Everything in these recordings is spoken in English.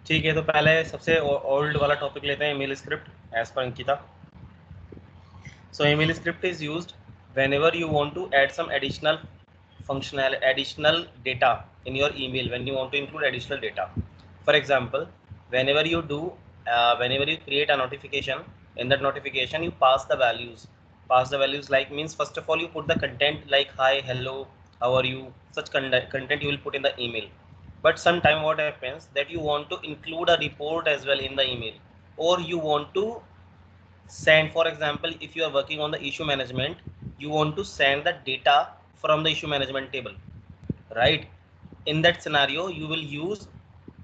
ठीक है, तो पहले सबसे ओल्ड वाला टॉपिक लेते हैं, email script as per Ankita. So email script is used whenever you want to add some additional additional data in your email, when you want to include additional data. For example, whenever you whenever you create a notification, in that notification you pass the values. Like means, first of all you put the content like hi, hello, how are you, such content you will put in the email. But sometime what happens that you want to include a report as well in the email, or you want to send, for example, if you are working on the issue management, you want to send the data from the issue management table, right? In that scenario you will use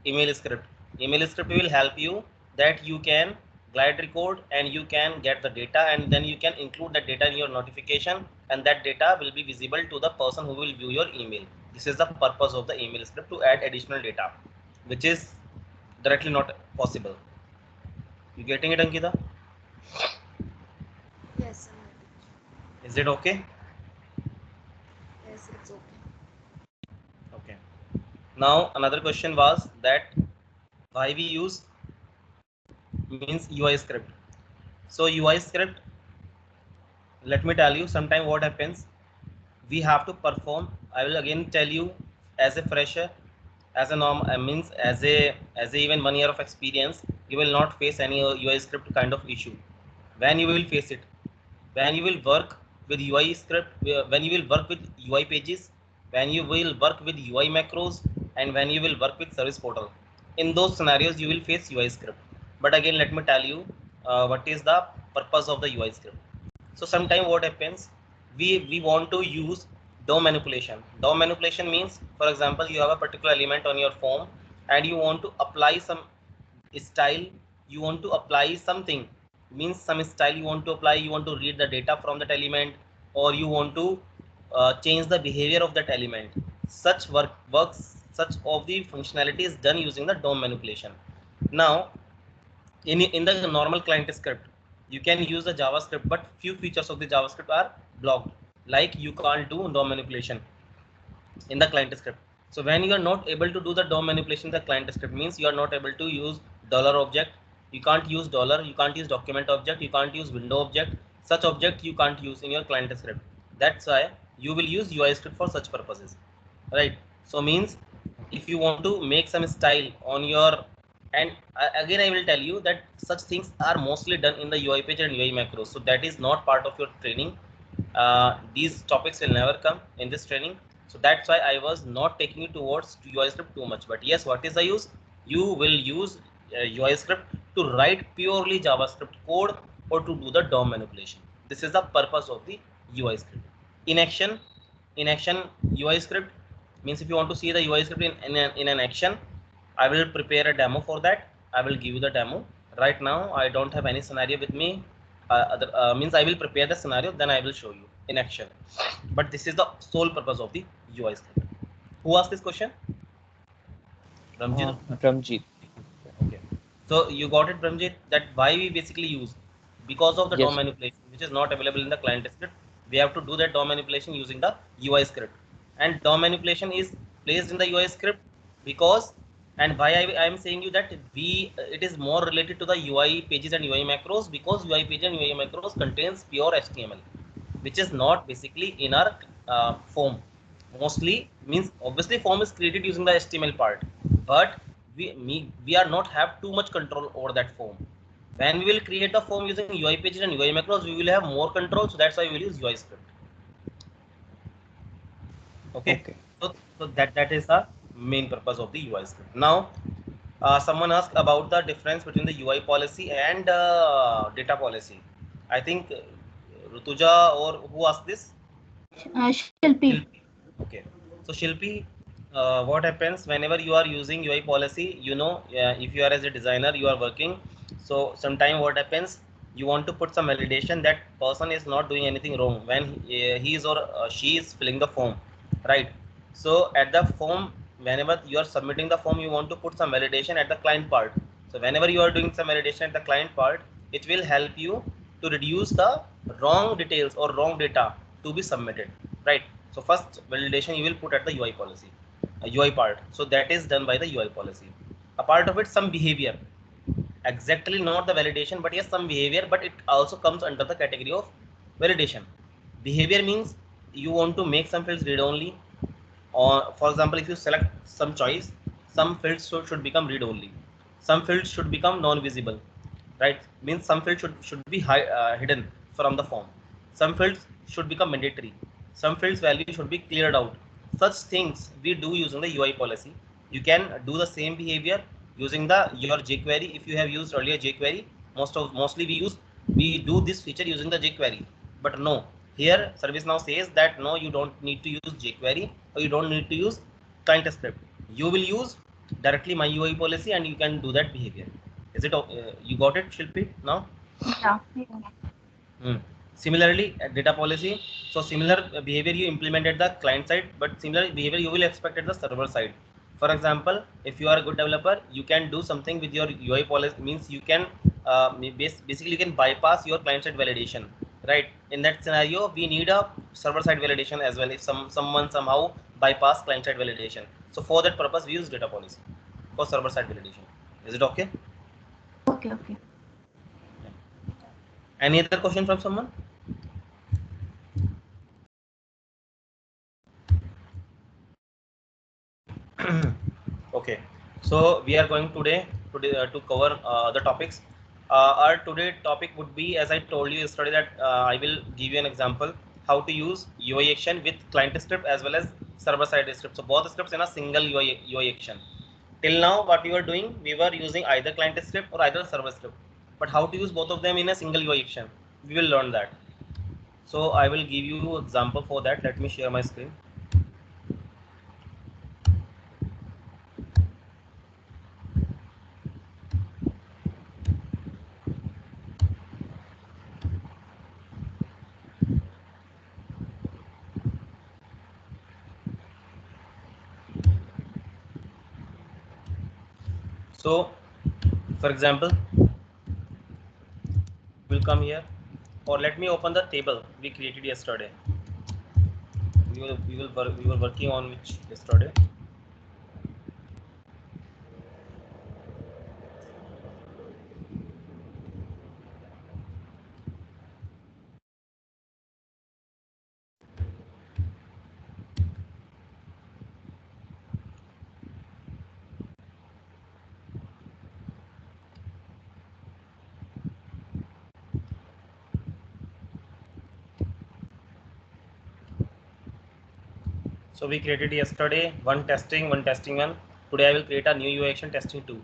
email script. Email script will help you that you can glide record and you can get the data, and then you can include that data in your notification, and that data will be visible to the person who will view your email. This is the purpose of the email script, to add additional data which is directly not possible. You getting it, Ankita? Yes, Is it okay? yes, it's okay. Okay. Now another question was that why we use means UI script. So UI script, let me tell you sometime what happens. We have to perform. I will again tell you, as a fresher, as a norm means as a even 1 year of experience, you will not face any UI script kind of issue. When you will face it, when you will work with UI script, when you will work with UI pages, when you will work with UI macros, and when you will work with service portal. In those scenarios, you will face UI script. But again, let me tell you what is the purpose of the UI script. So sometime what happens, we want to use DOM manipulation. DOM manipulation means, for example, you have a particular element on your form and you want to apply some style, you want to apply something, means some style you want to apply, you want to read the data from that element, or you want to change the behavior of that element. Such such of the functionality is done using the DOM manipulation. Now in the normal client script you can use the JavaScript, but few features of the JavaScript are blocked, like you can't do DOM manipulation in the client script. So when you are not able to do the DOM manipulation in the client script, means you are not able to use dollar object, you can't use dollar, you can't use document object, you can't use window object. Such object you can't use in your client script. That's why you will use UI script for such purposes, right? So means if you want to make some style on your, and again I will tell you that such things are mostly done in the UI page and UI macros, so that is not part of your training. These topics will never come in this training, so that's why I was not taking you towards UI script too much. But yes, what is the use? You will use UI script to write purely JavaScript code or to do the DOM manipulation. This is the purpose of the UI script. In action, UI script means, if you want to see the UI script in an action, I will prepare a demo for that. I will give you the demo. Right now, I don't have any scenario with me. Means I will prepare the scenario, then I will show you in action. But this is the sole purpose of the UI script. Who asked this question? Ramjit? Ramjit. Okay. So you got it, Ramjit, that why we basically use, because of the DOM Yes. manipulation, which is not available in the client script. We have to do that DOM manipulation using the UI script. And DOM manipulation is placed in the UI script because, and why I am saying you that it is more related to the UI pages and UI macros, because UI pages and UI macros contains pure HTML, which is not basically in our form. Mostly means, obviously form is created using the HTML part, but we are not have too much control over that form. When we will create the form using UI pages and UI macros, we will have more control. So that's why we will use UI script. Okay. Okay. So that is the main purpose of the UI script. Now, someone asked about the difference between the UI policy and data policy. I think Rutuja, or who asked this? Shilpi. Shilpi. Okay. So Shilpi, what happens whenever you are using UI policy, you know, if you are as a designer, you are working. So sometime what happens, you want to put some validation that person is not doing anything wrong when he is or she is filling the form, right? So at the form, whenever you are submitting the form, you want to put some validation at the client part. So whenever you are doing some validation at the client part, it will help you to reduce the wrong details or wrong data to be submitted, right? So first validation you will put at the UI policy, UI part. So that is done by the UI policy. A part of it, some behavior, exactly not the validation, but yes, some behavior, but it also comes under the category of validation. Behavior means you want to make some fields read only, or for example, if you select some choice, some fields should become read only, some fields should become non-visible, right? Means some fields should be hidden from the form, some fields should become mandatory, some fields value should be cleared out. Such things we do using the UI policy. You can do the same behavior using the your jQuery. If you have used earlier jQuery, mostly we do this feature using the jQuery, but no, here ServiceNow says that no, you don't need to use jQuery, or you don't need to use client script. You will use directly my UI policy and you can do that behavior. Is it you got it, Shilpi, now? Yeah. Yeah. Hmm. Similarly, data policy. So similar behavior you implement at the client side, but similar behavior you will expect at the server side. For example, if you are a good developer, you can do something with your UI policy. Means you can basically you can bypass your client side validation, right? In that scenario, we need a server side validation as well. If someone somehow bypass client side validation, so for that purpose, we use data policy for server side validation. Is it okay? Okay. Okay. Any other question from someone? Okay, so we are going today to cover the topics. Our today topic would be, as I told you yesterday, that I will give you an example how to use UI action with client script as well as server side script. So both scripts in a single UI action. Till now, what we were doing, we were using either client script or either server script. But how to use both of them in a single UI action, we will learn that. So I will give you example for that. Let me share my screen. So, for example, we'll come here, or let me open the table we created yesterday. We were working on which yesterday. So we created yesterday one testing, one testing one. Today I will create a new UI action testing two.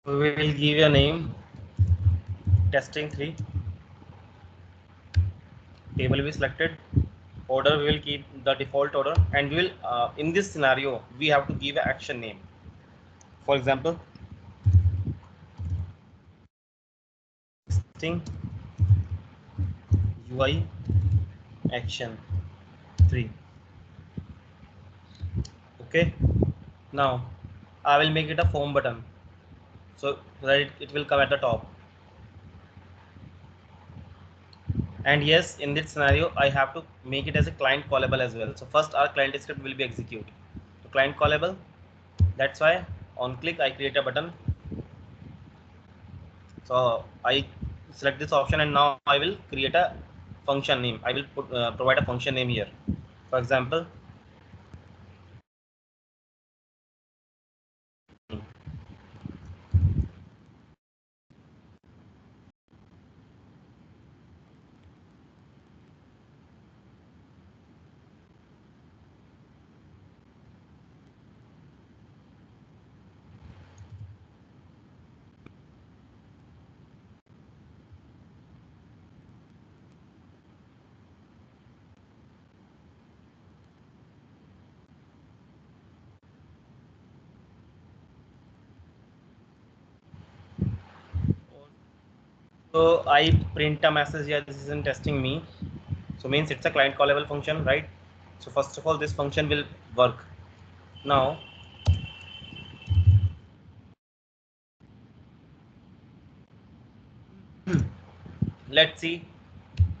We will give a name testing 3. table will be selected, order we will keep the default order, and we will in this scenario we have to give an action name. For example, testing UI action 3. Okay, now I will make it a form button, so that it will come at the top. And yes, in this scenario I have to make it as a client callable as well. So first our client script will be executed. So client callable, that's why on click I create a button. So I select this option, and now I will create a function name. I will provide a function name here. For example, so I print a message here. This isn't testing me. So means it's a client callable function, right? So first of all, this function will work. Now let's see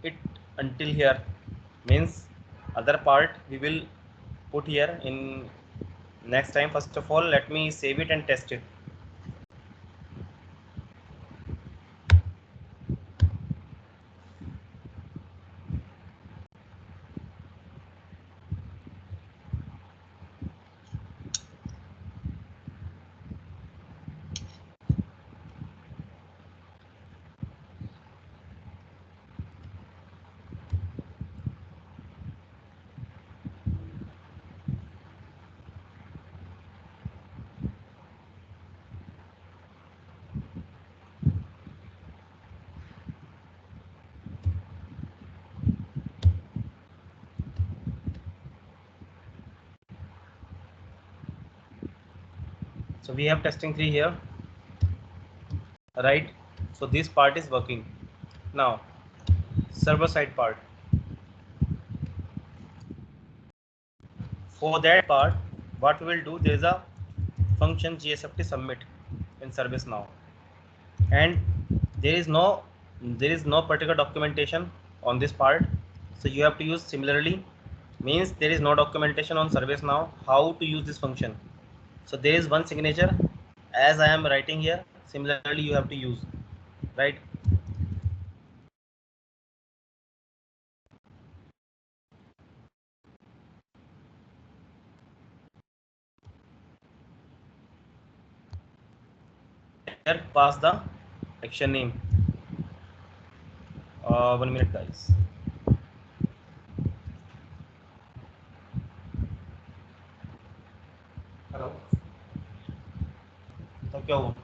it until here. Means other part we will put here in next time. First of all, let me save it and test it. So we have testing 3 here, right? So this part is working. Now server side part. For that part, what we will do, there is a function gsft submit in ServiceNow, and there is no particular documentation on this part. So you have to use similarly, means there is no documentation on ServiceNow how to use this function. So there is one signature as I am writing here. Similarly you have to use, right? Here pass the action name. 1 minute guys. Hello, तो क्या हुआ?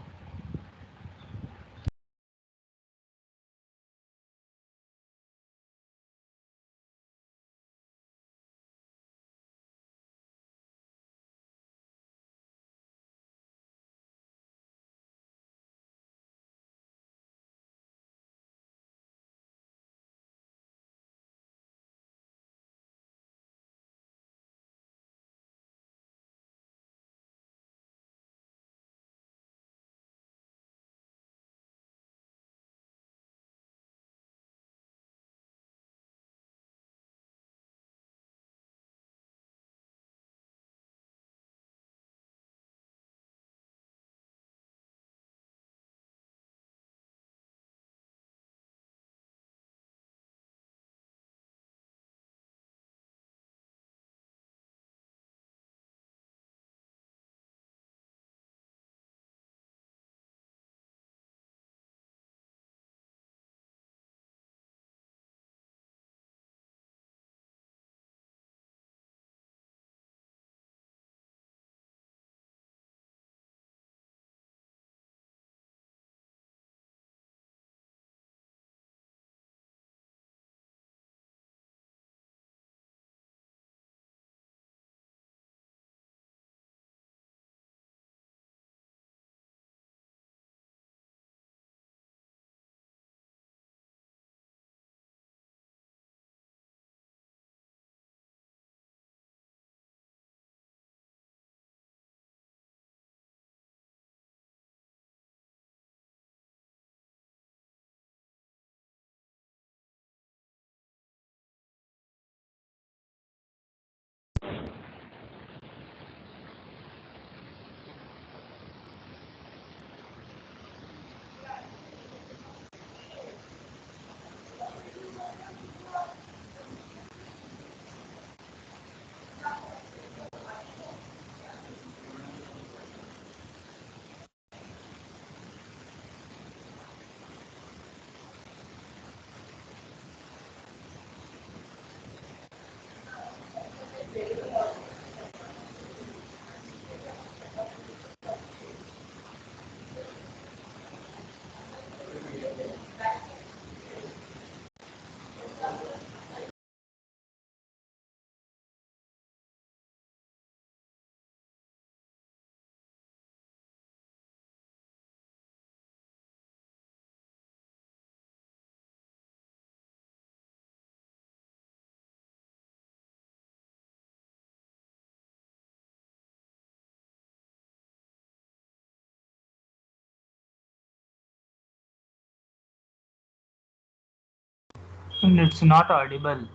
And it's not audible.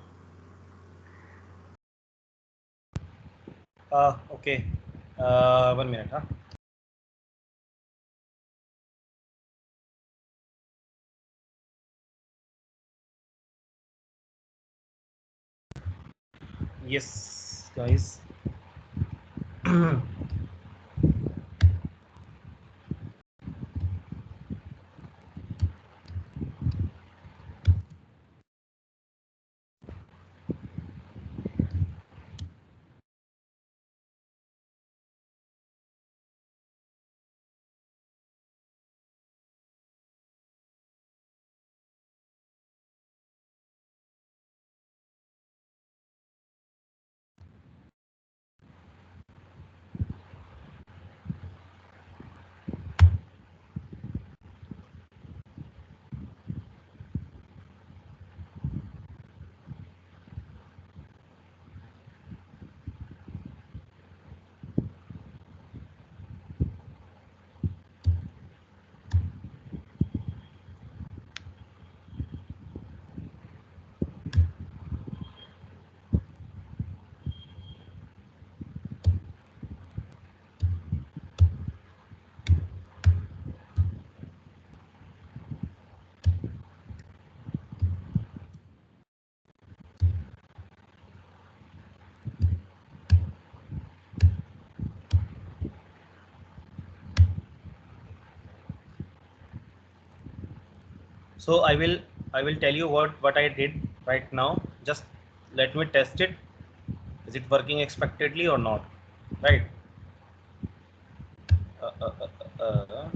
Okay. 1 minute, huh? Yes, guys. So I will tell you what I did right now. Just let me test it. Is it working expectedly or not? Right. Uh, uh, uh, uh, uh.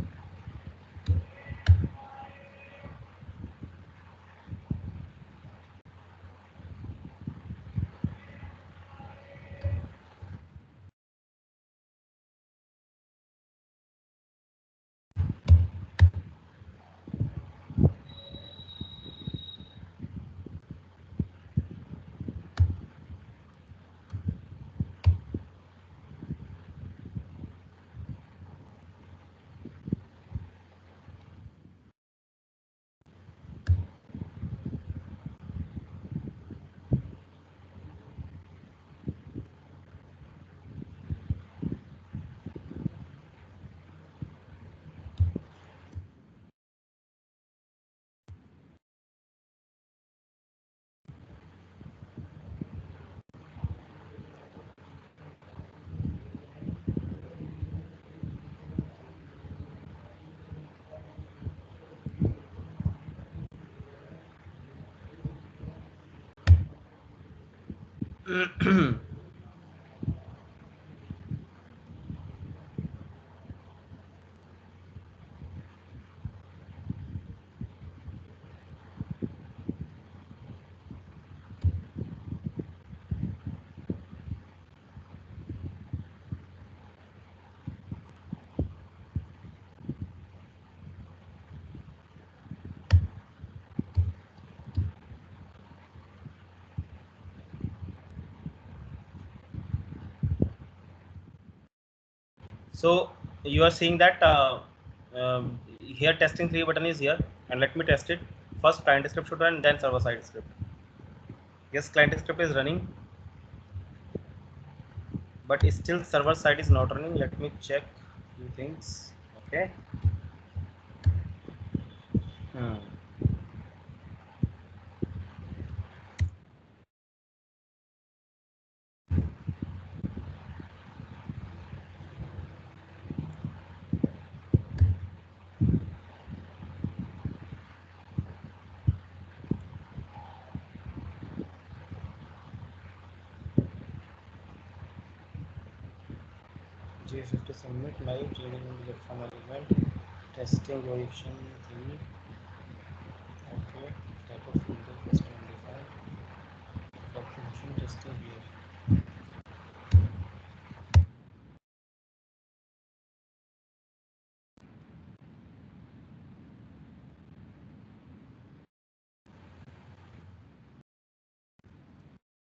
So you are seeing that here testing 3 button is here, and let me test it. First client script should run, then server side script. Yes, client script is running, but still server side is not running. Let me check few things. Okay. Hmm. 50 submit live trading platform management testing location 3. Okay. Type of filter custom defined configuration testing here.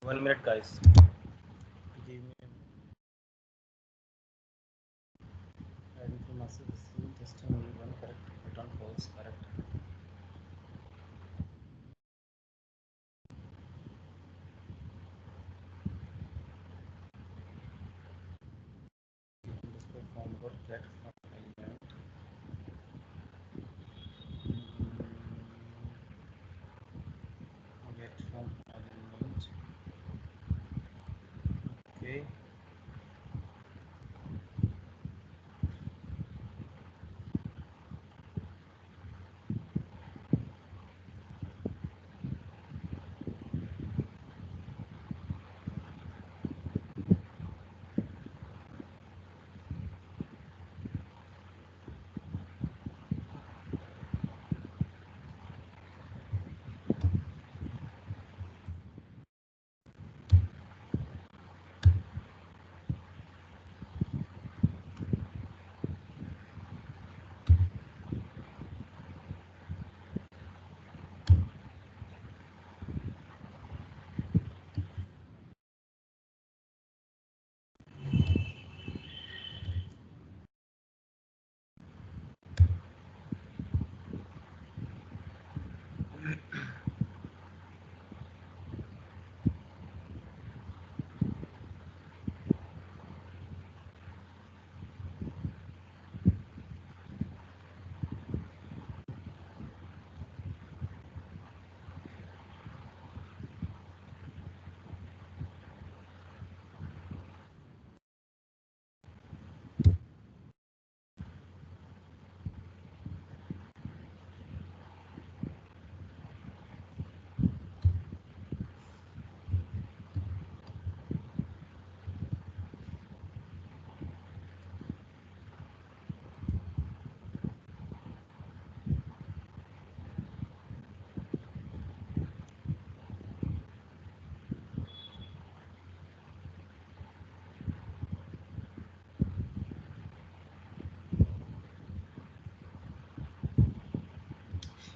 1 minute, guys. Give me adding to massive testing one correct return false correct. Okay.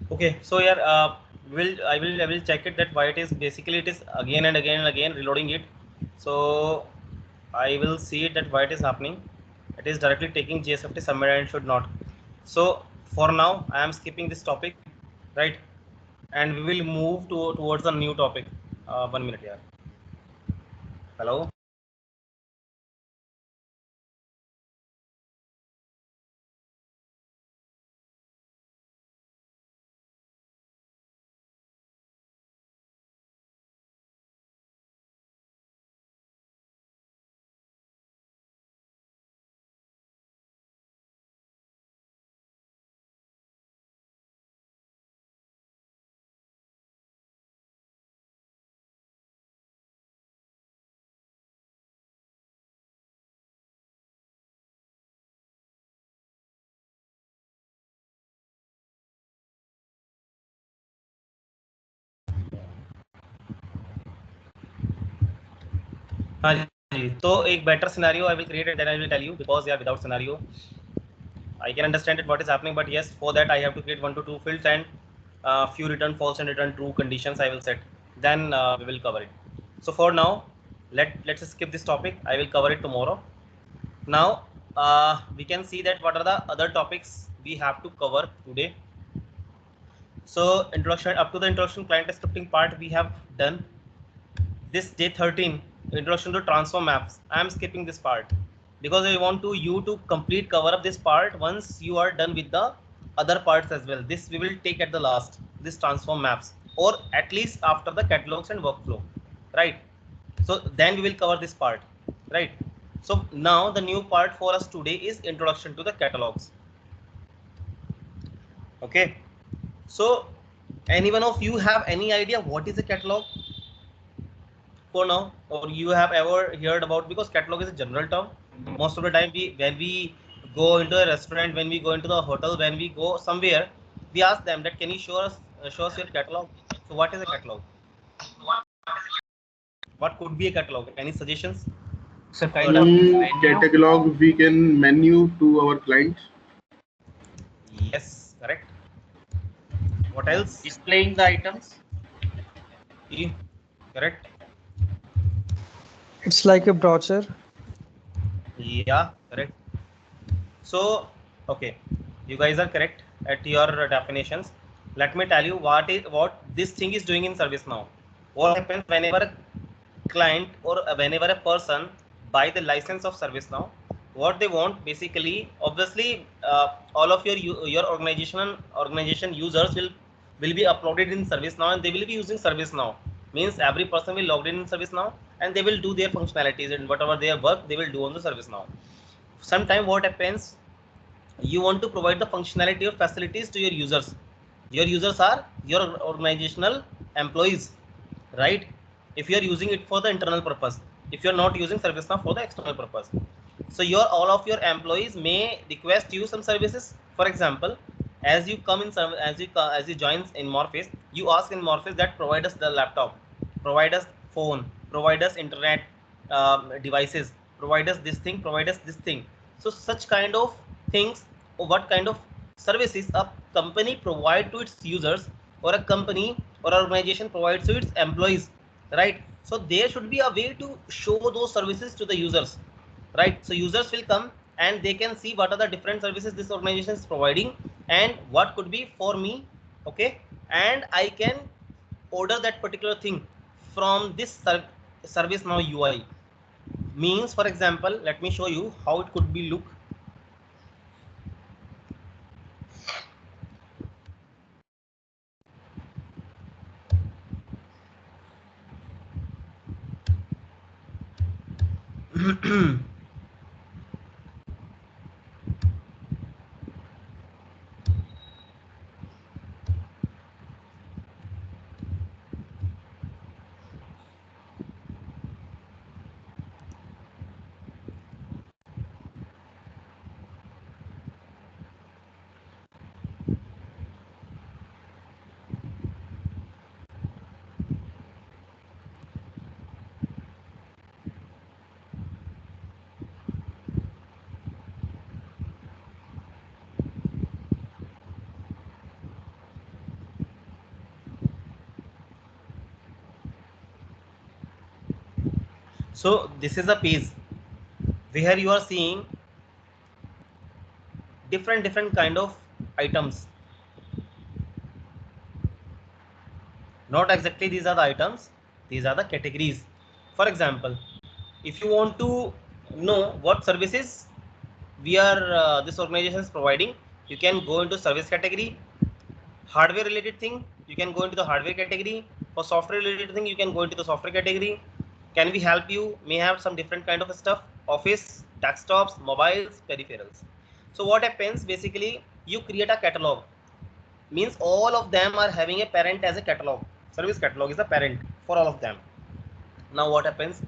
Okay, so here I will check it that why it is basically it is again and again and again reloading it. So I will see it that why it is happening. It is directly taking GSFT somewhere and should not. So for now I am skipping this topic, right? And we will move towards a new topic. 1 minute here. Hello. हाँ जी, तो एक better scenario I will create and then I will tell you, because yeah, without scenario I can understand it what is happening, but yes, for that I have to create 1 to 2 fields and few return false and return true conditions I will set. Then we will cover it. So for now, let's skip this topic. I will cover it tomorrow. Now we can see that what are the other topics we have to cover today. So introduction, up to the introduction client scripting part we have done. This day 13, introduction to transform maps. I am skipping this part because I want you to complete cover up this part once you are done with the other parts as well. This we will take at the last, this transform maps, or at least after the catalogs and workflow, right? So then we will cover this part, right? So now the new part for us today is introduction to the catalogs. Okay. So anyone of you have any idea what is a catalog? For now, or you have ever heard about, because catalog is a general term. Most of the time when we go into a restaurant, when we go into the hotel, when we go somewhere, we ask them that can you show us your catalog. So what is a catalog? What could be a catalog? Any suggestions? So For kind of menu. catalog we can menu to our clients. Yes, correct. What else? Displaying the items. E, correct. It's like a brochure. Yeah, correct. So okay, you guys are correct at your definitions. Let me tell you what this thing is doing in ServiceNow. What happens whenever a client or whenever a person buy the license of ServiceNow, what they want basically, obviously all of your organization users will be uploaded in ServiceNow, and they will be using ServiceNow. Means every person will log in ServiceNow, and they will do their functionalities and whatever their work they will do on the ServiceNow. Sometime what happens, you want to provide the functionality or facilities to your users. Your users are your organizational employees, right? If you are using it for the internal purpose, if you are not using ServiceNow for the external purpose, so your all of your employees may request you some services. For example, as you come in as you join in Morpheus, you ask in Morpheus that provide us the laptop, provide us phone, provide us internet devices, provide us this thing, provide us this thing. So such kind of things, or what kind of services a company provide to its users, or a company or organization provides to its employees, right? So there should be a way to show those services to the users, right? So users will come and they can see what are the different services this organization is providing and what could be for me, okay? And I can order that particular thing from this ServiceNow UI. Means, for example, let me show you how it could be look. So this is a page where you are seeing different kind of items. Not exactly these are the items, these are the categories. For example, if you want to know what services we are this organization is providing, you can go into service category. Hardware related thing, you can go into the hardware category. For software related thing, you can go into the software category. Can we help you? May have some different kind of stuff, office, desktops, mobiles, peripherals. So what happens basically, you create a catalog. Means all of them are having a parent as a catalog. Service catalog is the parent for all of them. Now what happens,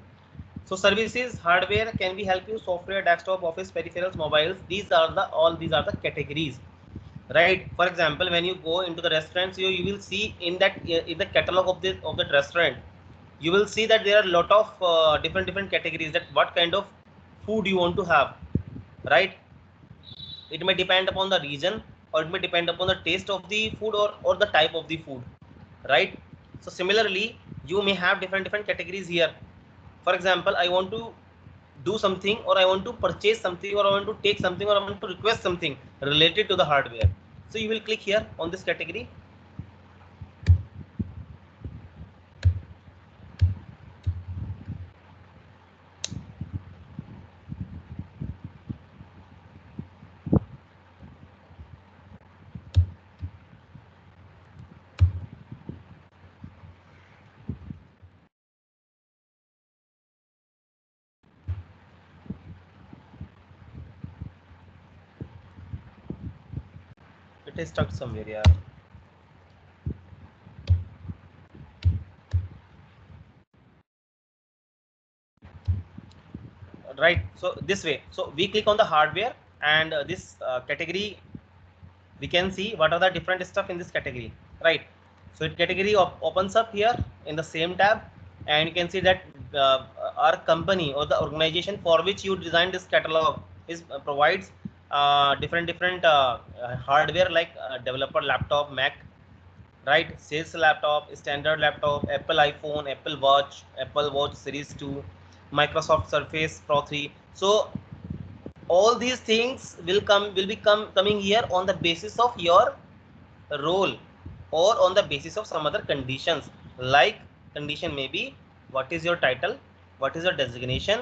so services, hardware, can we help you, software, desktop, office, peripherals, mobiles, these are the all these are the categories, right? For example, when you go into the restaurants, you will see in the catalog of that restaurant, you will see that there are a lot of different categories, that what kind of food you want to have, right? It may depend upon the region, or it may depend upon the taste of the food, or the type of the food, right? So similarly, you may have different categories here. For example, I want to do something, or I want to purchase something, or I want to take something, or I want to request something related to the hardware. So you will click here on this category. It is stuck somewhere, yeah. Right, so this way, so we click on the hardware, and this category, we can see what are the different stuff in this category, right? So it category opens up here in the same tab, and you can see that our company or the organization for which you designed this catalog is provides different hardware, like developer laptop, Mac, right? Sales laptop, standard laptop, Apple iPhone, Apple Watch Series 2, Microsoft Surface Pro 3. So all these things will become coming here on the basis of your role, or on the basis of some other conditions. Like condition may be, what is your title, what is your designation,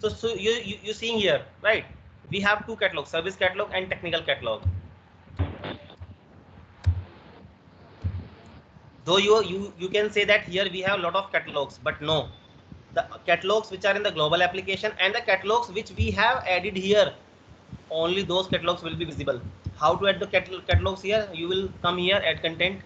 So you seeing here, right? We have two catalogs, service catalog and technical catalog. Though you can say that here we have a lot of catalogs, but no, the catalogs which are in the global application and the catalogs which we have added here, only those catalogs will be visible. How to add the catalogs here? You will come here, add content.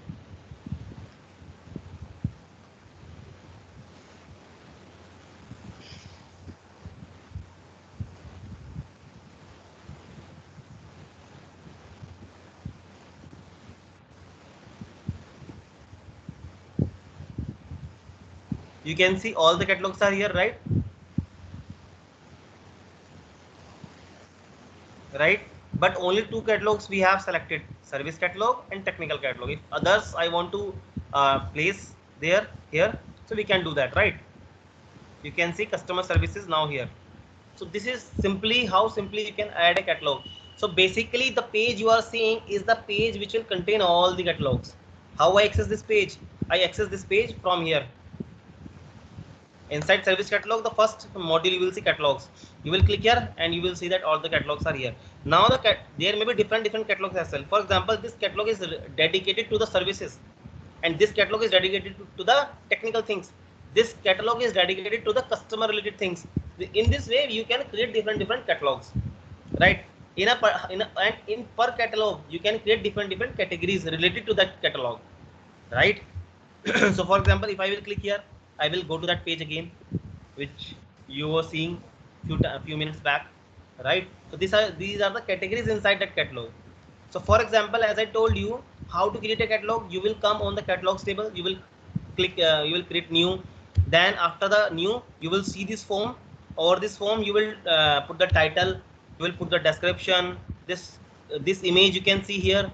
You can see all the catalogs are here, right? Right, but only two catalogs we have selected, service catalog and technical catalog. If others I want to place there here, so we can do that, right? You can see customer services now here. So this is simply how simply you can add a catalog. So basically the page you are seeing is the page which will contain all the catalogs. How I access this page? I access this page from here. Inside service catalog, the first module you will see catalogs. You will click here and you will see that all the catalogs are here. Now there may be different catalogs as well. For example, this catalog is dedicated to the services, and this catalog is dedicated to the technical things. This catalog is dedicated to the customer related things. In this way, you can create different catalogs, right? In per catalog, you can create different categories related to that catalog, right? So for example, if I will click here, I will go to that page again, which you were seeing few minutes back, right? So these are the categories inside that catalog. So for example, as I told you how to create a catalog, you will come on the catalogs table, you will click, you will create new. Then after the new, you will see this form. Over this form, you will put the title, you will put the description. This image you can see here,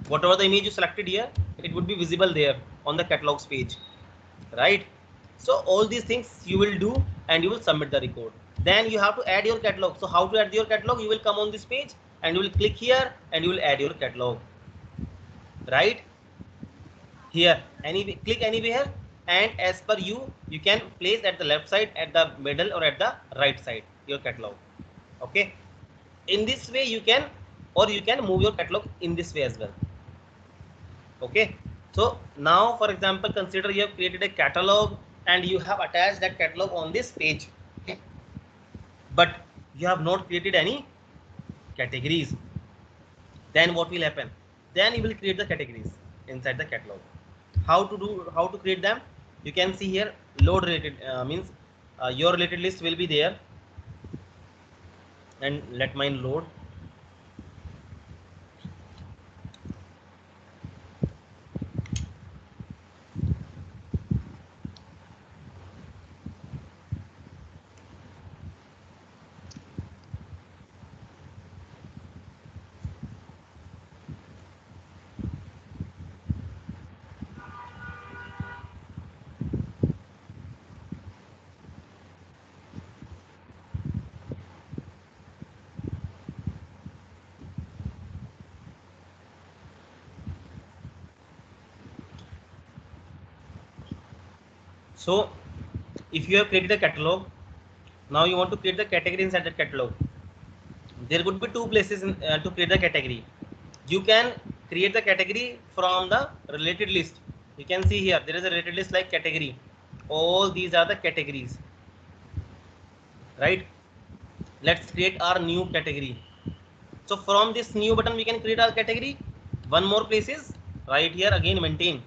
whatever the image you selected here, it would be visible there on the catalogs page, right? So all these things you will do and you will submit the record. Then you have to add your catalog. So how to add your catalog? You will come on this page and you will click here and you will add your catalog, right? Here, click anywhere, and as per you can place at the left side, at the middle, or at the right side your catalog. Okay, in this way you can, or you can move your catalog in this way as well. Okay, so now for example, consider you have created a catalog and you have attached that catalog on this page. Okay, but you have not created any categories. Then what will happen? Then you will create the categories inside the catalog. How to create them? You can see here, load related means your related list will be there, and let mine load. So if you have created a catalog, now you want to create the category inside the catalog. There would be two places to create the category. You can create the category from the related list. You can see here there is a related list like category. All these are the categories, right? Let's create our new category. So from this new button we can create our category. One more place is right here again, maintain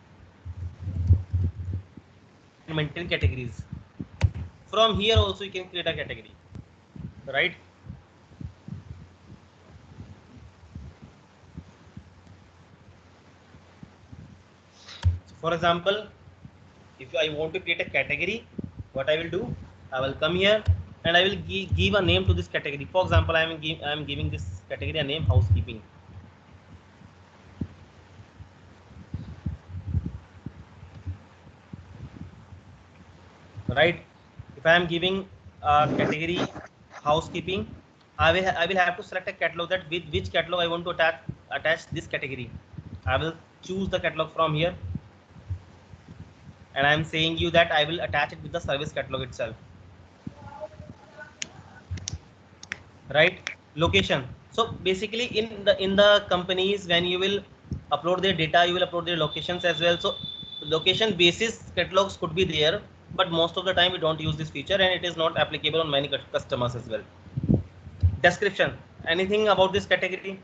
categories. From here also you can create a category, right? So for example, if I want to create a category, what I will do, I will come here and I will give a name to this category. For example, I am giving this category a name, housekeeping, right? If I am giving a category housekeeping, I will have to select a catalog, that with which catalog I want to attach this category. I will choose the catalog from here and I'm saying you that I will attach it with the service catalog itself. Right? Location. So basically in the companies, when you will upload their data, you will upload their locations as well. So location basis catalogs could be there, but most of the time we don't use this feature, and it is not applicable on many customers as well. Description. Anything about this category?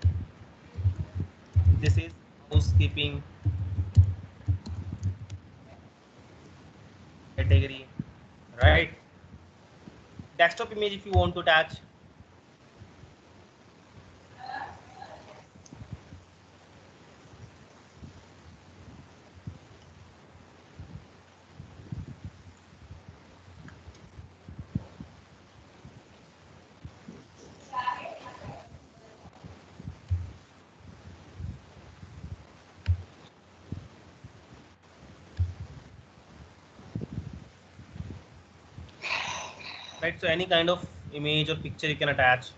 This is housekeeping category, right? Desktop image if you want to attach. Right, so any kind of image or picture you can attach.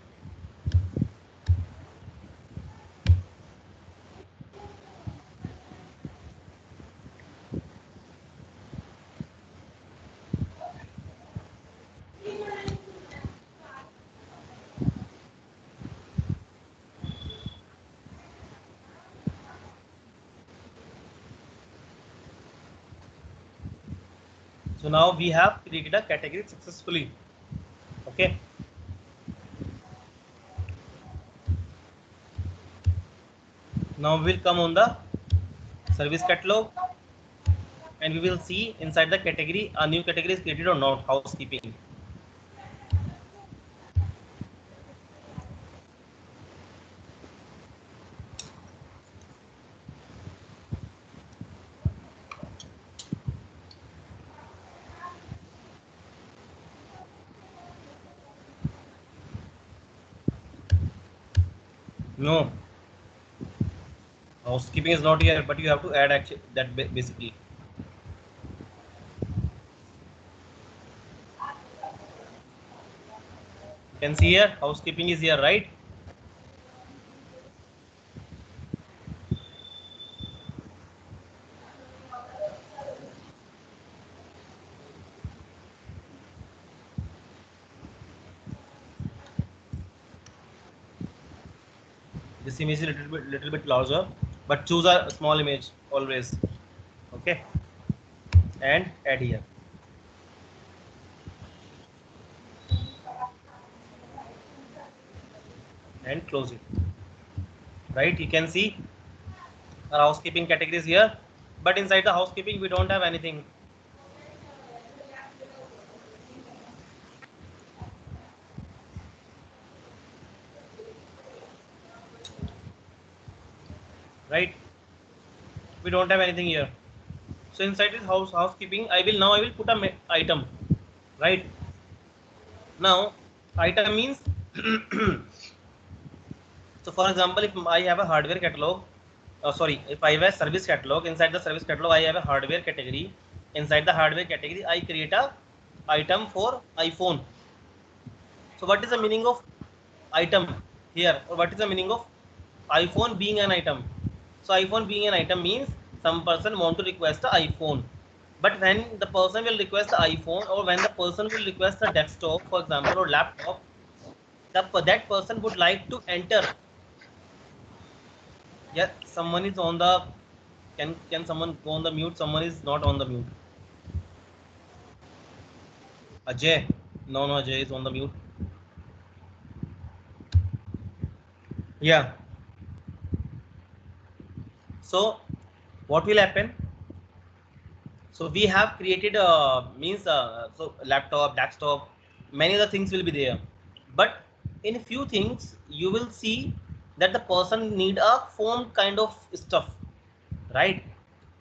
So now we have created a category successfully. Okay. Now we will come on the service catalog, and we will see inside the category a new category is created or not. Housekeeping. No, housekeeping is not here, but you have to add actually that basically. You can see here housekeeping is here, right? This image is a little bit larger, but choose a small image always. Okay, and add here. And close it. Right, you can see our housekeeping categories here, but inside the housekeeping we don't have anything. Right, we don't have anything here. So inside this housekeeping, I will put a item. Right, now item means so for example, if I have a hardware catalog, sorry, if I have a service catalog, inside the service catalog I have a hardware category. Inside the hardware category I create a item for iPhone. So what is the meaning of item here, or what is the meaning of iPhone being an item? So iPhone being an item means some person want to request the iPhone, but when the person will request the iPhone, or when the person will request a desktop, for example, or laptop, that person would like to enter. Yeah, someone is on the, can someone go on the mute? Someone is not on the mute. Ajay, no, Ajay is on the mute. Yeah. So what will happen? So we have created means so laptop, desktop, many other things will be there, but in few things you will see that the person need a form kind of stuff, right?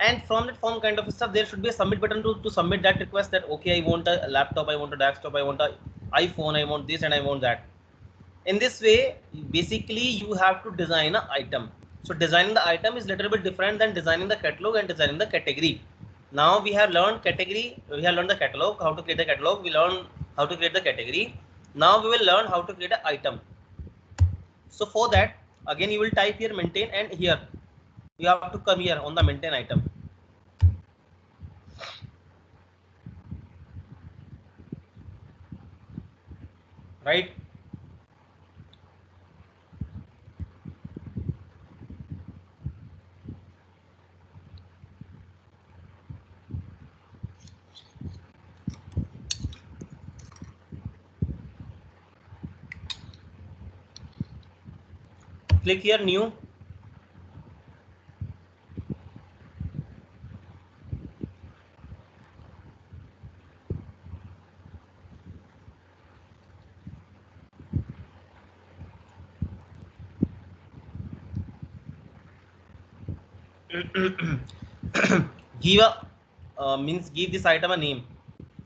And from that form kind of stuff there should be a submit button to submit that request, that okay, I want a laptop, I want a desktop, I want a iPhone, I want this and I want that. In this way basically you have to design an item. So designing the item is little bit different than designing the catalog and designing the category. Now we have learned category, we have learned the catalog, how to create the catalog, we learn how to create the category. Now we will learn how to create an item. So for that, again you will type here maintain, and here you have to come here on the maintain item. right? Click here new. Give a means give this item a name.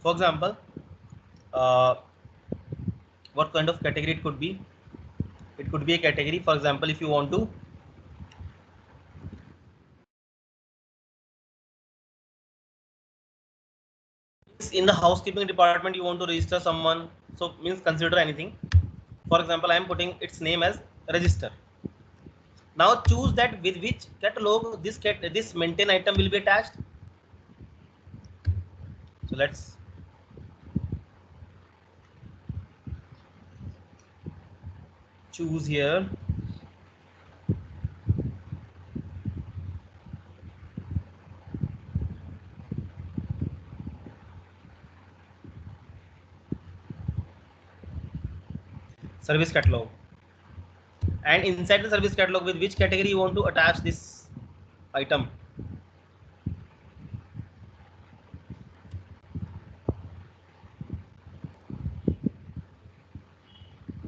For example, uh, what kind of category it could be? It could be a category. For example, if you want to in the housekeeping department, you want to register someone, so means consider anything. For example, I am putting its name as register. Now choose that with which catalog this maintain item will be attached. So let's choose here. Service catalog, and inside the service catalog, with which category you want to attach this item.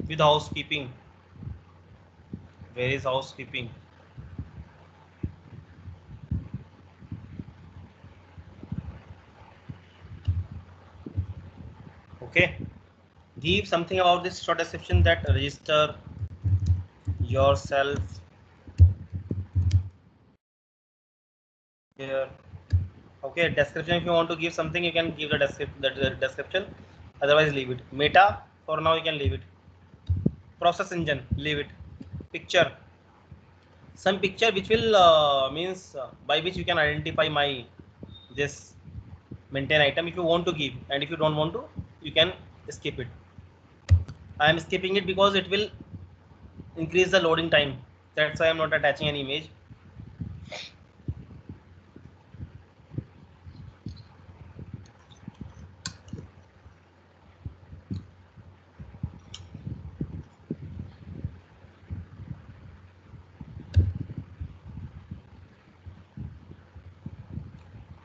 With housekeeping. Where is housekeeping? Okay. Give something about this short description, that register yourself here. Okay, description, if you want to give something, you can give the description, otherwise leave it. Meta, for now you can leave it. Process engine, leave it. Picture, some picture which will means by which you can identify my this maintain item if you want to give, and if you don't want to, you can skip it. I am skipping it because it will increase the loading time, that's why I am not attaching an image.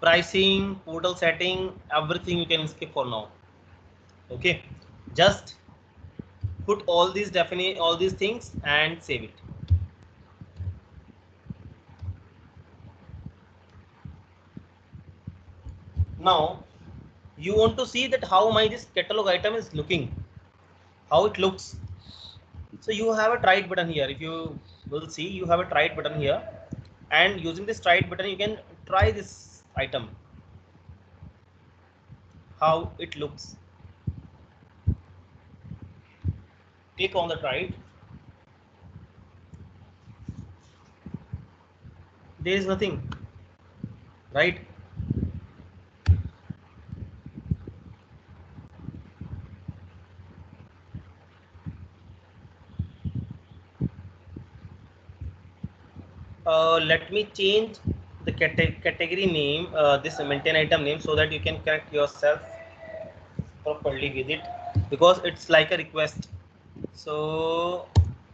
Pricing, portal setting, everything you can skip for now. Okay, just put all these things and save it. Now you want to see that how my this catalog item is looking, how it looks. So you have a try it button here. If you will see, you have a try it button here, and using this try it button you can try this item, how it looks. Click on the try it. There is nothing, right? Let me change the category name, this maintain item name, so that you can connect yourself properly with it, because it's like a request. So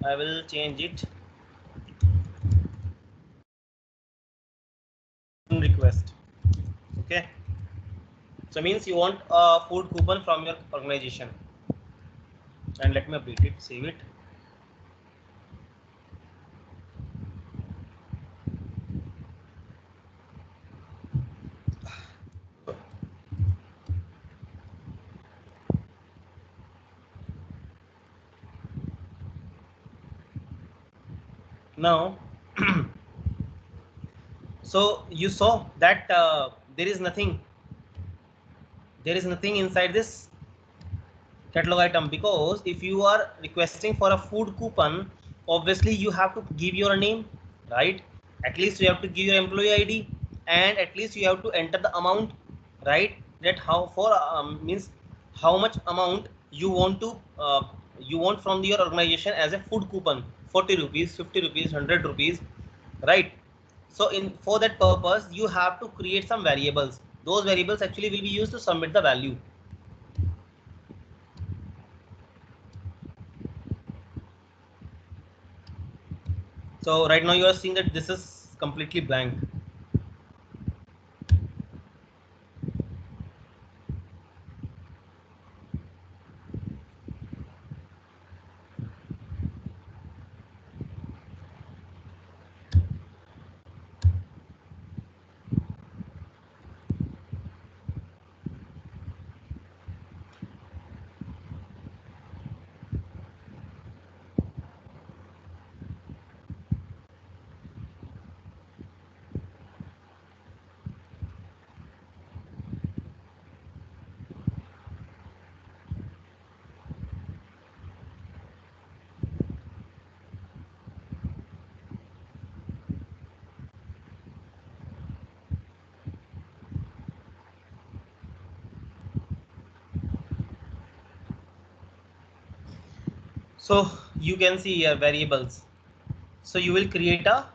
I will change it, request. Okay, so means you want a food coupon from your organization, and let me update it, save it. Now so you saw that there is nothing inside this catalog item, because if you are requesting for a food coupon, obviously you have to give your name, right? At least you have to give your employee ID, and at least you have to enter the amount, right? That how for means how much amount you want to you want from your organization as a food coupon, 40 rupees, 50 rupees, 100 rupees, right? So for that purpose you have to create some variables. Those variables actually will be used to submit the value. So right now you are seeing that this is completely blank. So you can see here variables. So you will create a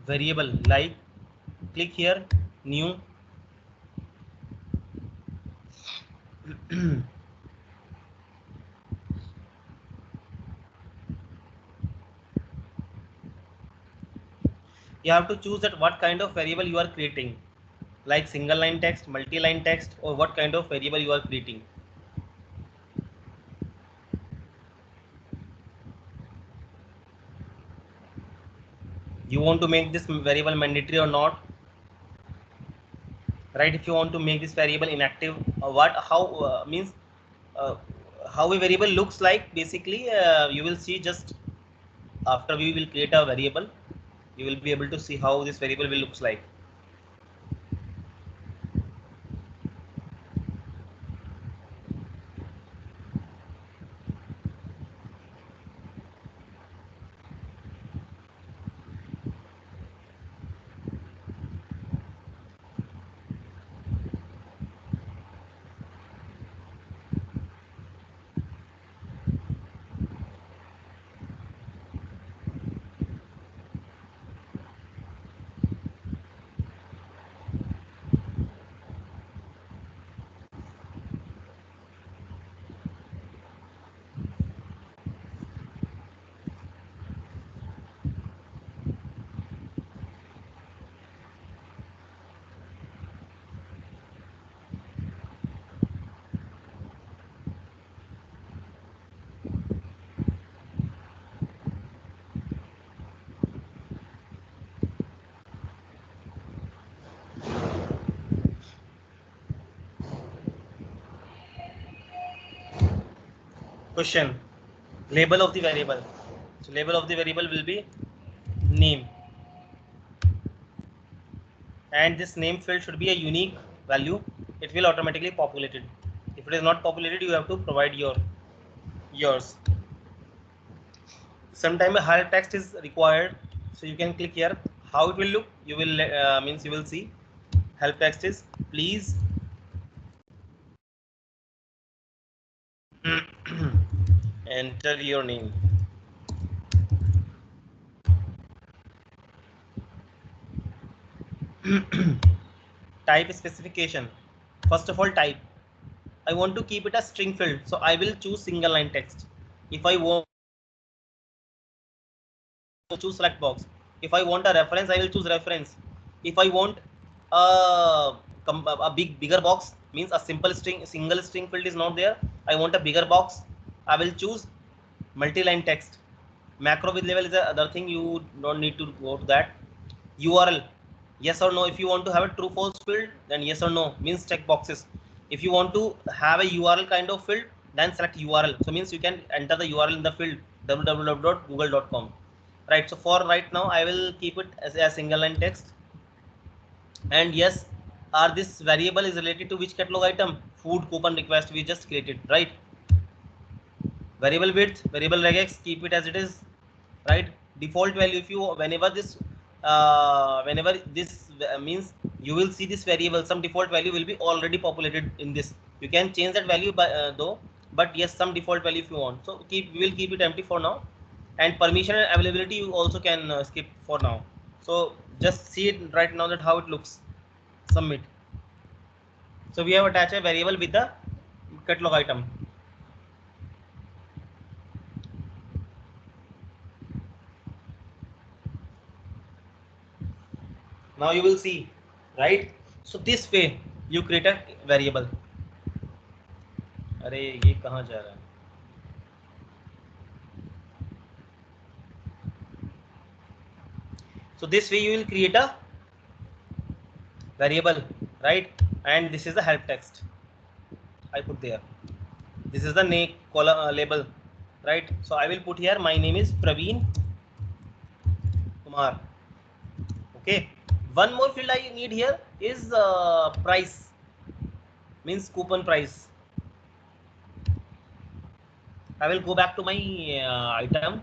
variable, like click here, new. You have to choose that what kind of variable you are creating, like single line text, multi-line text, or what kind of variable you are creating. You want to make this variable mandatory or not, right? If you want to make this variable inactive, what how means uh, how a variable looks like, basically you will see just after we will create a variable, you will be able to see how this variable will looks like. Question: label of the variable. So label of the variable will be name, and this name field should be a unique value. It will automatically populate it. If it is not populated, you have to provide yours. Sometime a higher text is required, so you can click here. How it will look, you will means you will see help text is please enter your name. Type specification. First of all, type. I want to keep it a string field, so I will choose single line text. If I want to choose select box. If I want a reference, I will choose reference. If I want a bigger box, means a simple string, single string field is not there, I want a bigger box, I will choose multi-line text. Macro with level is the other thing, you don't need to go to that. URL, yes or no. If you want to have a true false field, then yes or no, means check boxes. If you want to have a URL kind of field, then select URL, so means you can enter the URL in the field www.google.com, right? So for right now I will keep it as a single line text. And yes, are this variable is related to which catalog item? Food coupon request we just created, right? Variable width, variable regex, keep it as it is, right? Default value, if you whenever this means you will see this variable, some default value will be already populated in this. You can change that value by though, but yes, some default value if you want. So we will keep it empty for now, and permission and availability you also can skip for now. So just see it right now that how it looks. Submit. So we have attached a variable with the catalog item. Now you will see, right? So this way you create a variable. अरे ये कहाँ जा रहा है? So this way you will create a variable, right? And this is the help text I put there. This is the name column label, right? So I will put here my name is Praveen Kumar. Okay. One more field I need here is price, means coupon price. I will go back to my item.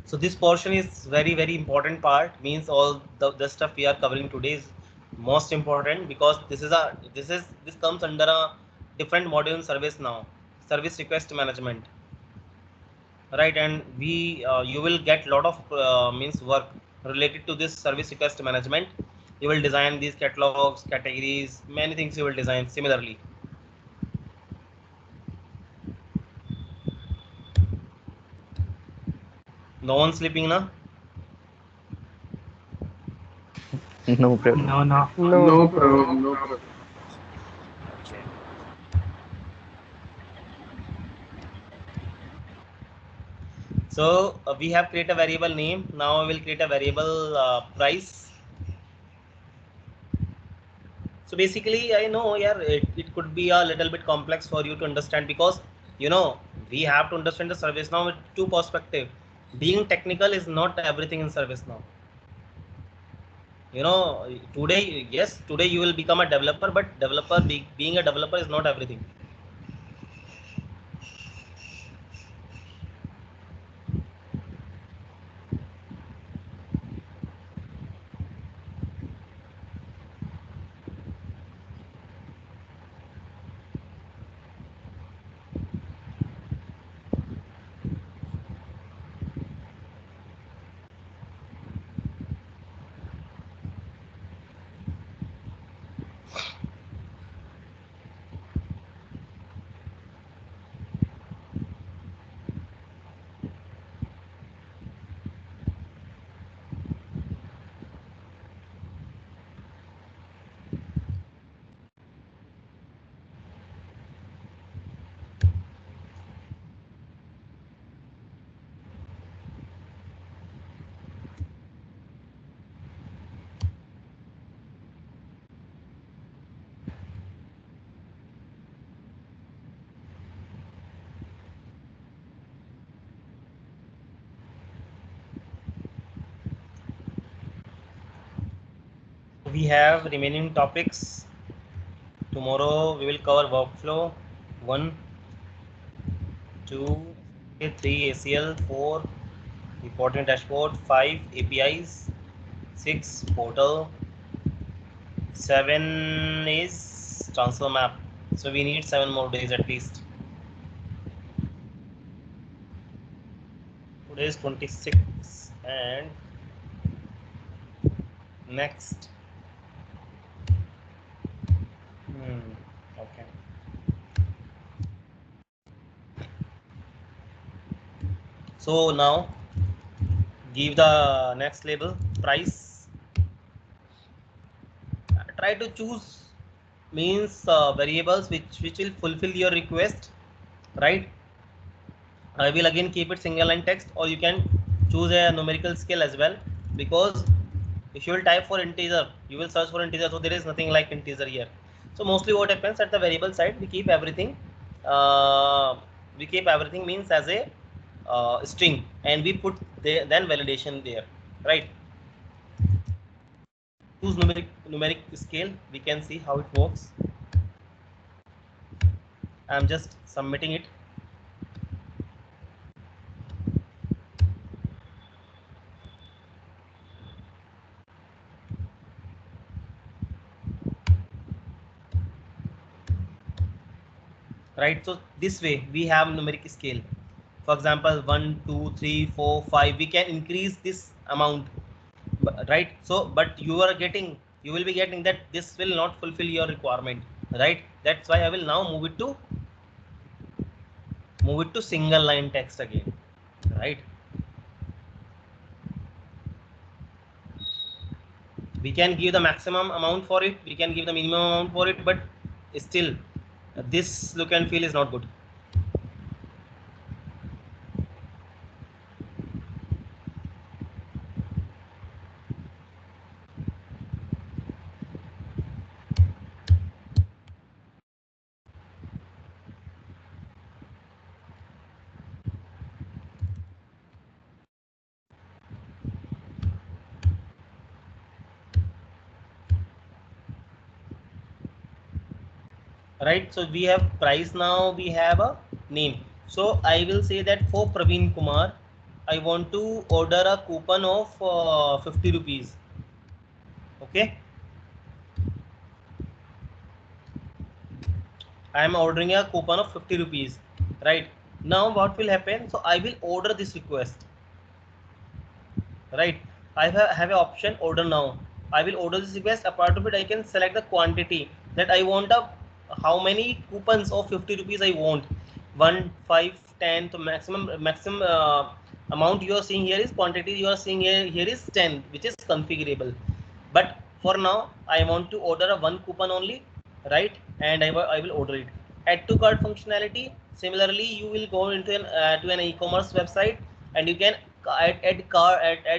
So this portion is very important part, means all the stuff we are covering today is most important, because this comes under a different module in ServiceNow, service request management, right? And we you will get lot of means work related to this service request management. You will design these catalogs, categories, many things you will design similarly. No one sleeping now? No problem. No, no. No problem. No problem. Okay. So we have create a variable name. Now I will create a variable price. So basically, I know, yeah, it could be a little bit complex for you to understand, because we have to understand the service now with two perspective. Being technical is not everything in service now. Today, yes, today you will become a developer, but being a developer is not everything. We have remaining topics. Tomorrow we will cover workflow 1, 2, 3 ACL, 4 reporting dashboard, 5 APIs, 6 portal, 7 is transfer map. So we need 7 more days at least. Today is 26 and next. Okay. So now give the next label price. Try to choose means variables which will fulfill your request, right? I will again keep it single line text, or you can choose a numerical scale as well, because if you will type for integer, you will search for integer, so there is nothing like integer here. So mostly what happens at the variable side, we keep everything means as a string, and we put then validation there, right? Choose numeric scale, we can see how it works. I'm just submitting it. Right, so this way we have numeric scale. For example, 1 2 3 4 5, we can increase this amount, right? So but you will be getting that this will not fulfill your requirement, right? That's why I will now move it to single line text again, right? We can give the maximum amount for it, we can give the minimum amount for it, but still this look and feel is not good. Right, so we have price, now we have a name. So I will say that for Praveen Kumar, I want to order a coupon of 50 rupees. Okay, I am ordering a coupon of 50 rupees, right? Now what will happen, so I will order this request, right? I have an option order now. I will order this request. Apart of it, I can select the quantity that I want, how many coupons of 50 rupees I want. 1 5 10, so maximum amount you are seeing here is quantity, you are seeing here is 10, which is configurable. But for now I want to order a one coupon only, right? And I will order it. Add to cart functionality, similarly you will go into an e-commerce website, and you can add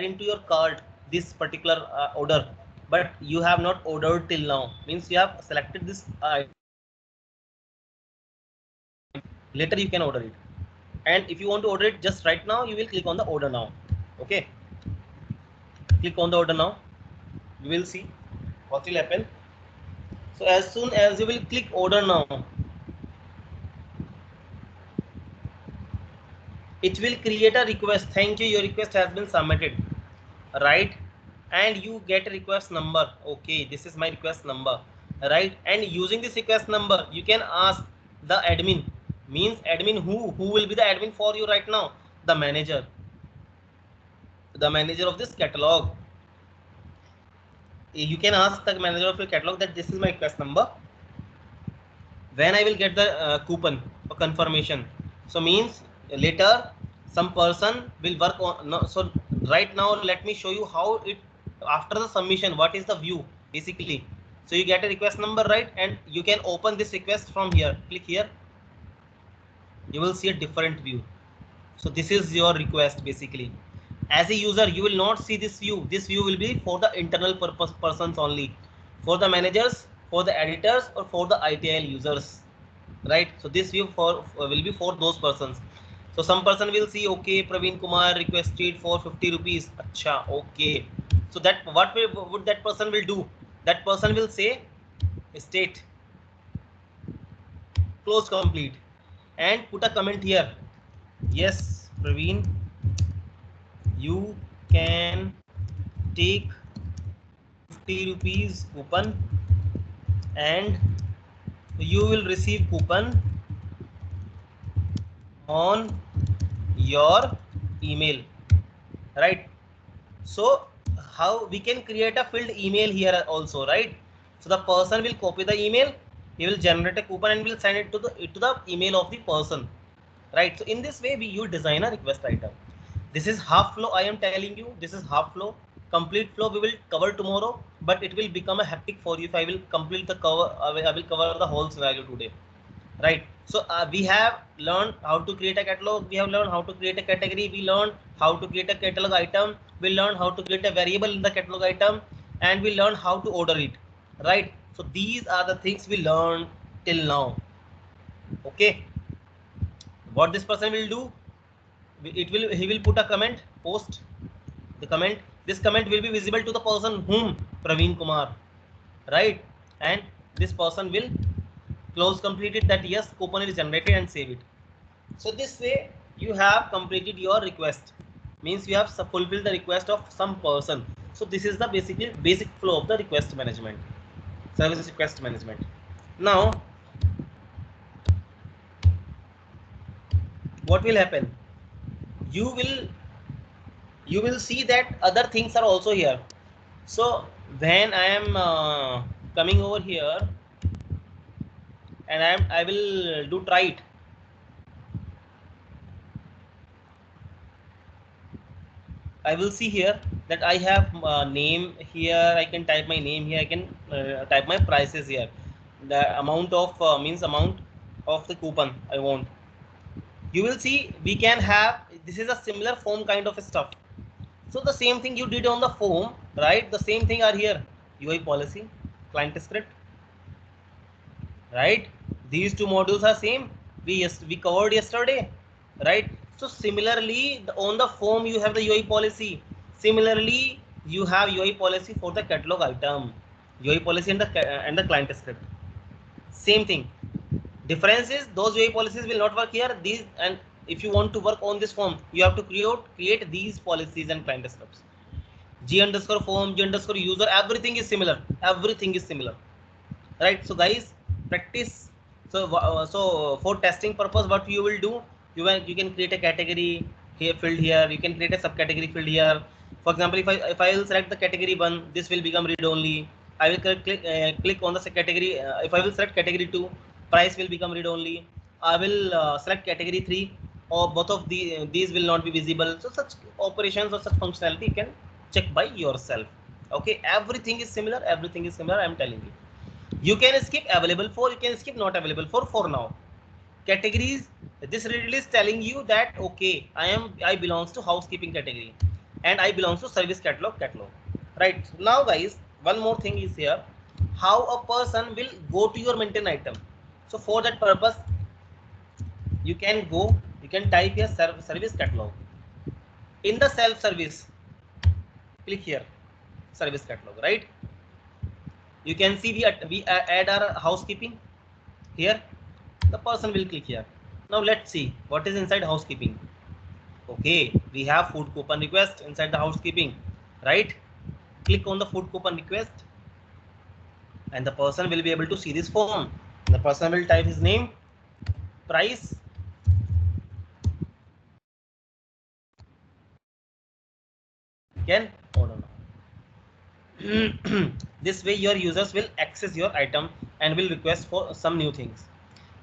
into your cart this particular order, but you have not ordered till now, means you have selected this later you can order it. And if you want to order it just right now, you will click on the order now. Okay, click on the order now, you will see what will happen. So as soon as you will click order now, it will create a request. Thank you, your request has been submitted, right? And you get a request number. Okay, this is my request number, right? And using this request number, you can ask the admin, means admin who will be the admin for you right now, the manager of this catalog. You can ask the manager of your catalog that this is my request number, when I will get the coupon or confirmation. So means later some person will work on. No, so right now let me show you how it, after the submission, what is the view basically. So you get a request number, right? And you can open this request from here. Click here. You will see a different view. So this is your request basically. As a user, you will not see this view. This view will be for the internal purpose persons only, for the managers, for the editors, or for the ITIL users, right? So this view will be for those persons. So some person will see, okay, Praveen Kumar requested for 50 rupees. Acha, okay. So that would that person will do? That person will say state close complete, and put a comment here. Yes, Praveen, you can take 50 rupees coupon, and you will receive coupon on your email, right? So how we can create a filled email here also, right? So the person will copy the email, he will generate a coupon and will send it to the email of the person, right? So in this way you design a request item. This is half flow. I am telling you, this is half flow. Complete flow we will cover tomorrow, but it will become a hectic for you if I will complete the cover. I will cover the whole scenario today, right? So we have learned how to create a catalog. We have learned how to create a category. We learned how to create a catalog item. We learned how to create a variable in the catalog item, and we learned how to order it, right? So these are the things we learned till now. Okay, what this person will do, he will put a comment, post the comment. This comment will be visible to the person whom, Praveen Kumar, right? And this person will close completed that yes, coupon is generated, and save it. So this way you have completed your request, means you have fulfilled the request of some person. So this is the basically basic flow of the request management, service request management. Now what will happen, you will see that other things are also here. So when I am coming over here, and I will do try it. I will see here that I have name here. I can type my name here. I can type my prices here. The amount of means amount of the coupon I want. You will see we can have, this is a similar form kind of stuff. So the same thing you did on the form, right? The same thing are here. UI policy, client script, right? These two modules are same. We covered yesterday, right? So similarly, on the form you have the UI policy. Similarly, you have UI policy for the catalog item, UI policy and the client script. Same thing. Difference is those UI policies will not work here. These, and if you want to work on this form, you have to create these policies and client scripts. G underscore form, G underscore user, everything is similar. Everything is similar, right? So guys, practice. So for testing purpose, what you will do, you can create a category here field here. You can create a subcategory field here. For example, if I will select the category 1, this will become read only. I will click on the category. If I will select category 2, price will become read only. I will select category 3, or both of these will not be visible. So such operations or such functionality you can check by yourself. Okay, everything is similar. Everything is similar. I am telling you. You can skip available for, you can skip not available for now. Categories, this riddle is telling you that okay, I belongs to housekeeping category, and I belongs to service catalog. Right. So now guys, one more thing is here, how a person will go to your maintain item. So for that purpose, you can type here service catalog. In the self service, click here service catalog, right? You can see we add our housekeeping here. The person will click here. Now let's see what is inside housekeeping. Okay, we have food coupon request inside the housekeeping, right? Click on the food coupon request, and the person will be able to see this form. The person will type his name, price, can order now. This way your users will access your item and will request for some new things,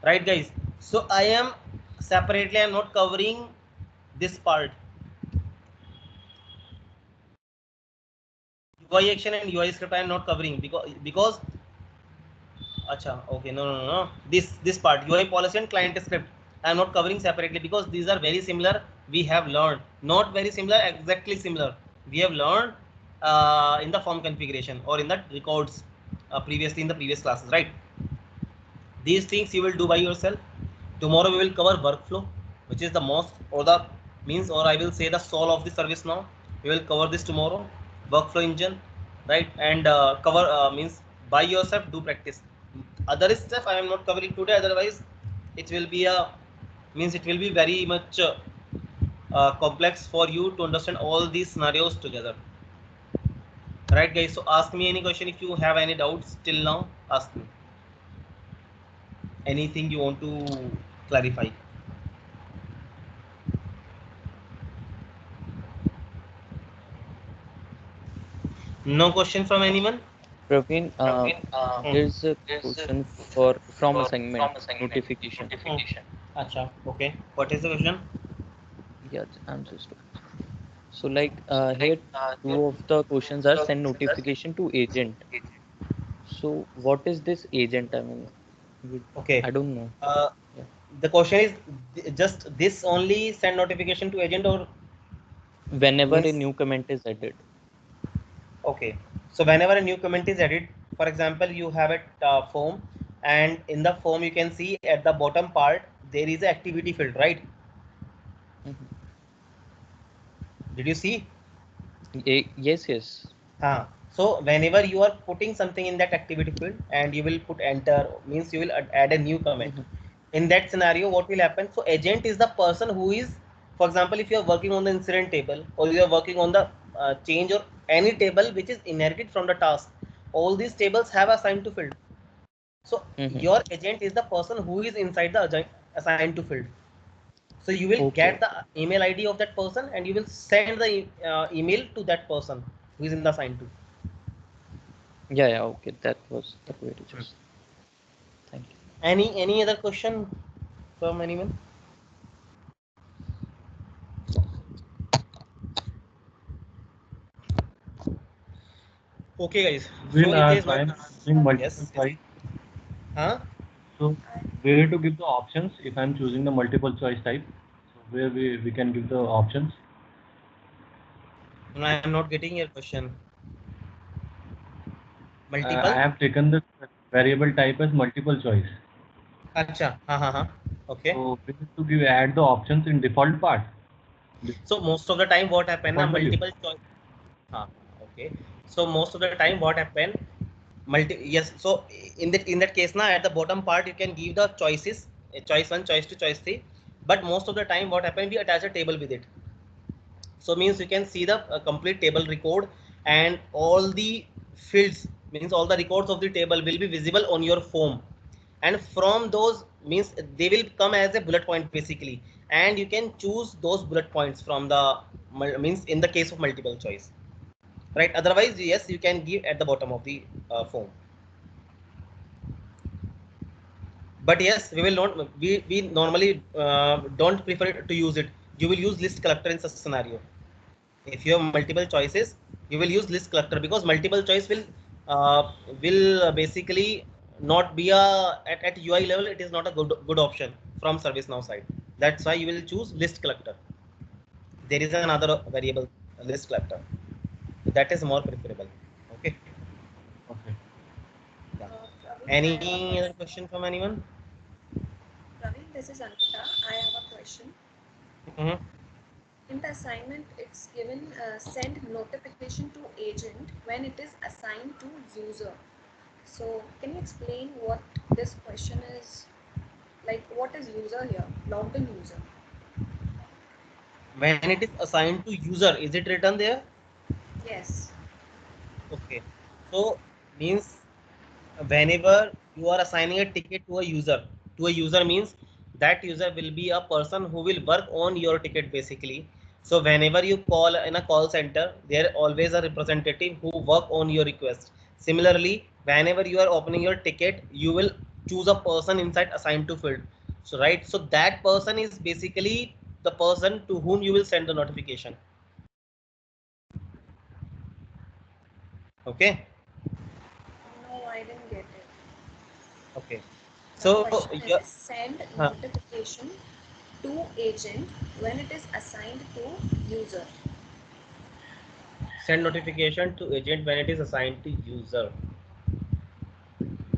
right guys? So I am separately, I'm not covering this part. UI action and UI script I am not covering because Acha, okay, no. This part UI policy and client script I am not covering separately because these are very similar. We have learned, not very similar, exactly similar. We have learned in the form configuration or in the records previously in the previous classes, right? These things you will do by yourself. Tomorrow we will cover workflow, which is the most, or the means, or I will say the soul of the service now. We will cover this tomorrow. Workflow engine, right? And cover means by yourself, do practice. Other stuff I am not covering today. Otherwise, it will be a means it will be very much complex for you to understand all these scenarios together. Right, guys? So ask me any question if you have any doubts till now. Ask me anything you want to clarify. No question from anyone? Praveen, there's a There's a question question for from assignment assignment notification. notification. Acha, okay. What is the question? Yeah, I'm just So like here two of the questions are send notification to agent. So what is this agent? I mean, Okay. I don't know. Yeah. The question is just this only send notification to agent or Whenever a means new comment is added. okay. So whenever a new comment is added, for example, you have a form, and in the form you can see at the bottom part there is a activity field, right? Mhm. Did you see? Yes, yes. So whenever you are putting something in that activity field and you will put enter, means you will add a new comment. Mhm. In that scenario, what will happen? So agent is the person who is, for example, if you are working on the incident table or you are working on the change or any table which is inherited from the task, all these tables have assigned to field. So Mhm. your agent is the person who is inside the assigned to field. So you will Okay. get the email ID of that person and you will send the email to that person who is in the assigned to. Yeah, yeah, okay. That was the query just. Thank you. Any other question from anyone? Okay, guys. So When if there is no, I'm using multiple yes, yes. choice, Huh? so where to give the options if I'm choosing the multiple choice type? So where we can give the options. No, I am not getting your question. I Multiple? have taken the variable type as multiple choice. Acha. Ha. Okay. So we need to give add the options in default part, So most of the time, what happen? Na default value. multiple choice. Ha. Okay. So most of the time, what happen? Yes. So in that case, na at the bottom part, you can give the choices. Choice one, choice two, choice three. But most of the time, what happen? We attach a table with it. So means you can see the complete table record and all the fields means all the records of the table will be visible on your form, and from those means they will come as a bullet point basically, and you can choose those bullet points from the means in the case of multiple choice, right? Otherwise, yes, you can give at the bottom of the form. But yes, we will not, we normally don't prefer to use it. You will use list collector in such scenario. If you have multiple choices, you will use list collector, because multiple choice will basically not be a at UI level, it is not a good option from ServiceNow side. That's why you will choose list collector. There is another variable, list collector, that is more preferable. Okay. Okay. Yeah. Praveen, I have a Any other question. question from anyone? Praveen, this is Ankita. I have a question. Mm-hmm. In the assignment, it's given send notification to agent when it is assigned to user. So, can you explain what this question is? Like, what is user here? Logged in user. When it is assigned to user, is it written there? Yes. Okay. So means whenever you are assigning a ticket to a user means that user will be a person who will work on your ticket basically. So whenever you call in a call center, there always a representative who work on your request. Similarly, whenever you are opening your ticket, you will choose a person inside assigned to field. So right, so that person is basically the person to whom you will send the notification. Okay. No, I didn't get it. Okay. The So question your is send notification to agent when it is assigned to user. send notification to agent when it is assigned to user.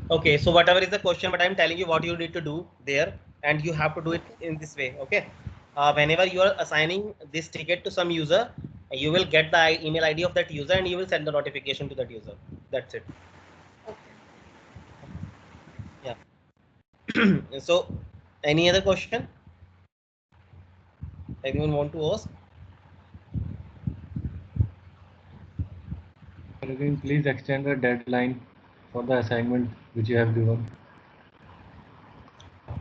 Okay, so whatever is the question, but I'm telling you what you need to do there, and you have to do it Okay. in this way. Okay, whenever you are assigning this ticket to some user, you will get the email ID of that user and you will send the notification to that user. That's it. Okay. Yeah. So any other question anyone want to ask? Again, please extend the deadline for the assignment which you have given.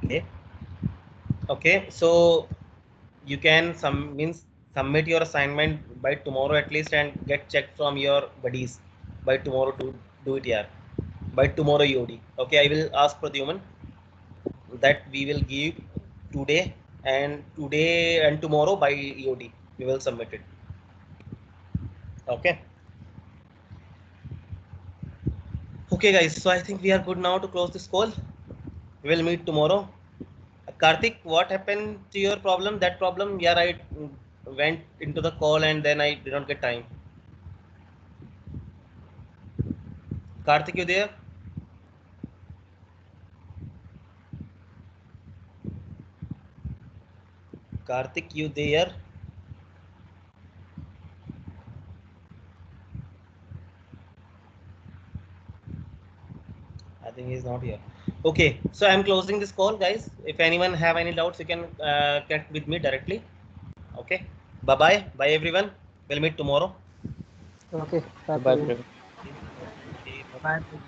Okay. Okay, so you can submit your assignment by tomorrow at least and get checked from your buddies by tomorrow to do it, yeah, by tomorrow EOD. Okay, I will ask Pradyuman that we will give today and tomorrow by EOD we will submit it. Okay. Okay, guys. So I think we are good now to close this call. We'll meet tomorrow. Karthik, what happened to your problem? That problem? Yeah, I went into the call and then I did not get time. Karthik, you there? Karthik, you there? I think he's not here. Okay, so I'm closing this call, guys. If anyone have any doubts, you can connect with me directly. Okay. Bye bye. Bye everyone. We'll meet tomorrow. Okay. Bye, Praveen. Okay, bye. Bye.